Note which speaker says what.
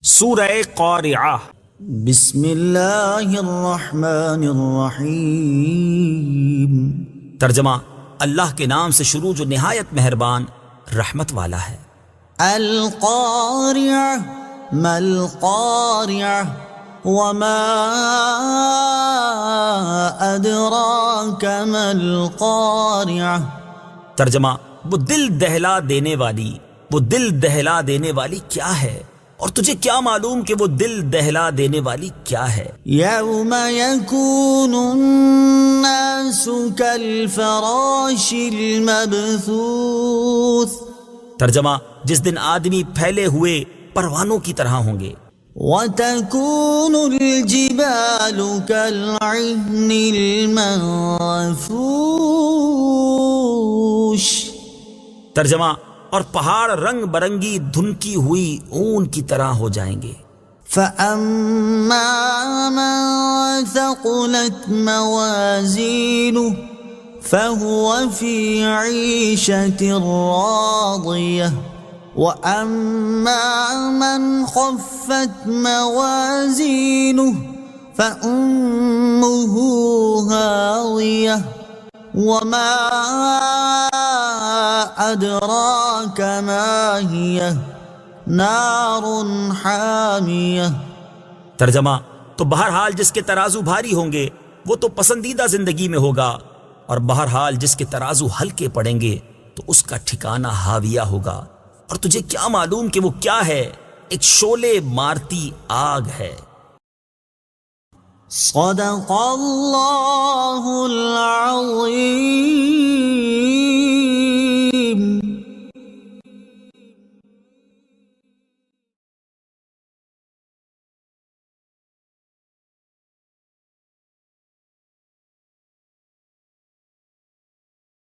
Speaker 1: سورہ قارعہ۔
Speaker 2: بسم اللہ الرحمن الرحیم۔
Speaker 1: ترجمہ اللہ کے نام سے شروع جو نہایت مہربان رحمت والا ہے۔
Speaker 2: القارعہ ما القارعہ وما ادراک ما القارعہ۔
Speaker 1: ترجمہ وہ دل دہلا دینے والی، وہ دل دہلا دینے والی کیا ہے، اور تجھے کیا معلوم کہ وہ دل دہلا دینے والی کیا ہے۔
Speaker 2: یوم یکون الناس کالفراش المبثوث۔
Speaker 1: ترجمہ جس دن آدمی پھیلے ہوئے پروانوں کی طرح ہوں گے۔
Speaker 2: وتكون الجبال كالعهن المنفوش۔
Speaker 1: ترجمہ اور پہاڑ رنگ برنگی دھنکی ہوئی اون کی طرح ہو جائیں گے۔
Speaker 2: فأما من ثقلت موازينه فهو في عيشة راضية وأما من خفت موازينه فأمه هاوية وما أدراك ما هي نار حامية۔
Speaker 1: ترجمہ تو بہرحال جس کے ترازو بھاری ہوں گے وہ تو پسندیدہ زندگی میں ہوگا، اور بہرحال جس کے ترازو ہلکے پڑیں گے تو اس کا ٹھکانہ ہاویہ ہوگا، اور تجھے کیا معلوم کہ وہ کیا ہے، ایک شعلے مارتی آگ ہے۔
Speaker 2: صدق اللہ العظیم۔